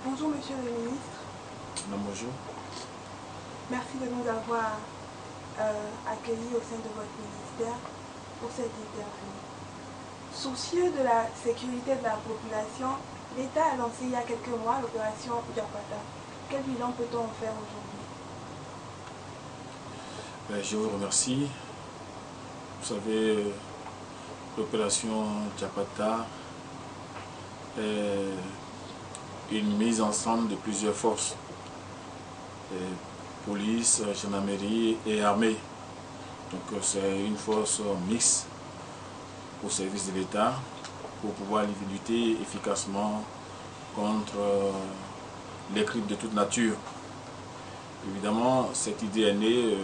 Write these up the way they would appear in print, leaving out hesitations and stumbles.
Bonjour Monsieur le Ministre. Bonjour. Merci de nous avoir accueillis au sein de votre ministère pour cette interview. Soucieux de la sécurité de la population, l'État a lancé il y a quelques mois l'opération Japata. Quel bilan peut-on en faire aujourd'hui? Je vous remercie. Vous savez, l'opération Japata est une mise ensemble de plusieurs forces, police, gendarmerie et armée. Donc c'est une force mixte au service de l'État pour pouvoir lutter efficacement contre les crimes de toute nature. Évidemment, cette idée est née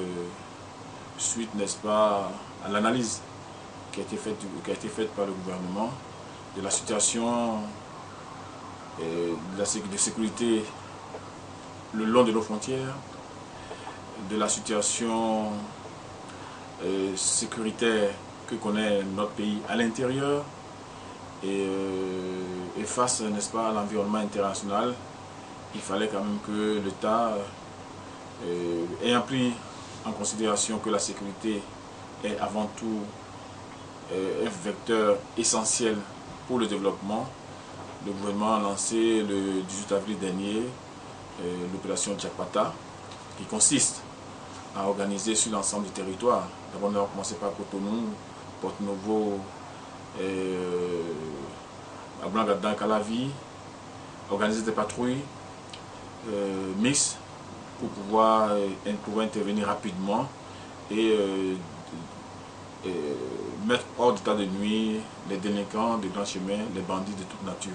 suite, n'est-ce pas, à l'analyse qui a été faite par le gouvernement de la situation de sécurité le long de nos frontières, de la situation sécuritaire que connaît notre pays à l'intérieur et face, n'est-ce pas, à l'environnement international. Il fallait quand même que l'État, ayant pris en considération que la sécurité est avant tout un vecteur essentiel pour le développement, le gouvernement a lancé le 18 avril dernier l'opération Japata, qui consiste à organiser sur l'ensemble du territoire. D'abord, on a commencé par Cotonou, Porto-Novo, Ablangadin, Calavi, organiser des patrouilles mixtes pour pouvoir intervenir rapidement et mettre hors d'état de nuit les délinquants de grands chemins, les bandits de toute nature.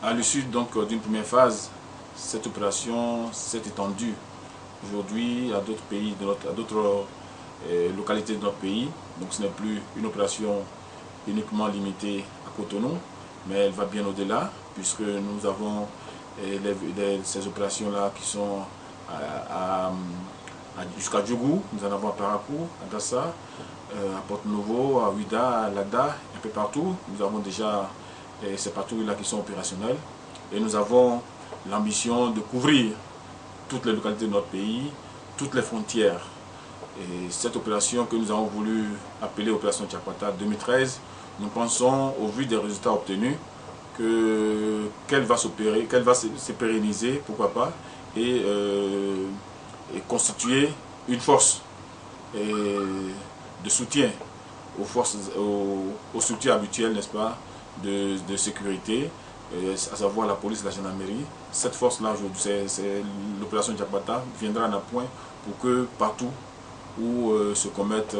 À l'issue donc d'une première phase, cette opération s'est étendue aujourd'hui à d'autres pays, à d'autres localités de notre pays. Donc ce n'est plus une opération uniquement limitée à Cotonou, mais elle va bien au-delà, puisque nous avons ces opérations-là qui sont jusqu'à Djougou, nous en avons à Parakou, à Dassa, à Porto-Novo, à Ouida, à Lada, un peu partout. Nous avons déjà ces patrouilles-là qui sont opérationnelles. Et nous avons l'ambition de couvrir toutes les localités de notre pays, toutes les frontières. Et cette opération que nous avons voulu appeler Opération Japata 2013, nous pensons, au vu des résultats obtenus, qu'elle va s'opérer, qu'elle va se pérenniser, pourquoi pas, et constituer une force de soutien aux forces, aux structures habituelles, n'est-ce pas, de sécurité, à savoir la police et la gendarmerie. Cette force-là, l'opération Japata, viendra en appoint pour que partout où se commettent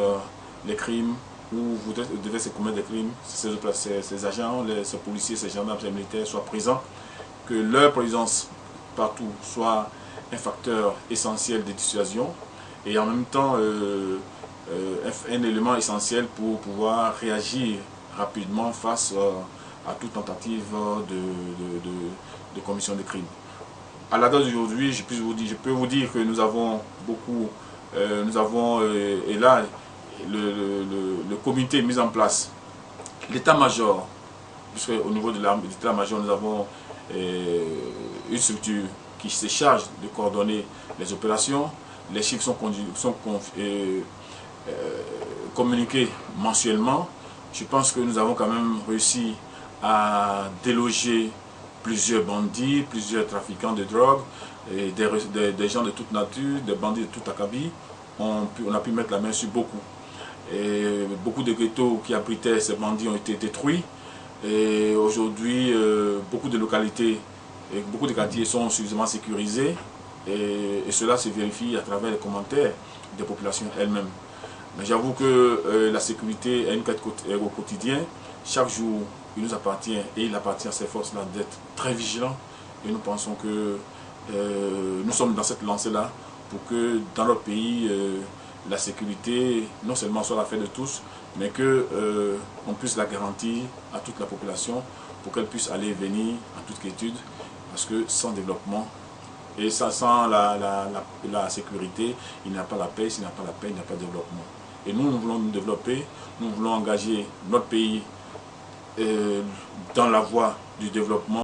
les crimes, où vous devez se commettre des crimes, ces agents, ces policiers, ces gendarmes, ces militaires soient présents, que leur présence partout soit un facteur essentiel de dissuasion et en même temps un élément essentiel pour pouvoir réagir rapidement face à toute tentative de commission de crime. À la date d'aujourd'hui, je peux vous dire que nous avons beaucoup, et là, le comité mis en place, l'état-major, puisque au niveau de l'état-major, nous avons une structure qui se charge de coordonner les opérations. Les chiffres sont communiqués mensuellement. Je pense que nous avons quand même réussi à déloger plusieurs bandits, plusieurs trafiquants de drogue, et des gens de toute nature, des bandits de tout acabit. On a pu mettre la main sur beaucoup. Et beaucoup de ghettos qui abritaient ces bandits ont été détruits. Et aujourd'hui, beaucoup de localités et beaucoup de quartiers sont suffisamment sécurisés. Et cela se vérifie à travers les commentaires des populations elles-mêmes. Mais j'avoue que la sécurité est une quête au quotidien. Chaque jour, il nous appartient et il appartient à ces forces-là d'être très vigilants. Et nous pensons que nous sommes dans cette lancée-là pour que dans notre pays, la sécurité non seulement soit l'affaire de tous, mais qu'on puisse la garantir à toute la population pour qu'elle puisse aller et venir en toute quiétude. Parce que sans développement et sans la sécurité, il n'y a pas la paix. S'il n'y a pas la paix, il n'y a pas de développement. Et nous voulons nous développer, nous voulons engager notre pays dans la voie du développement.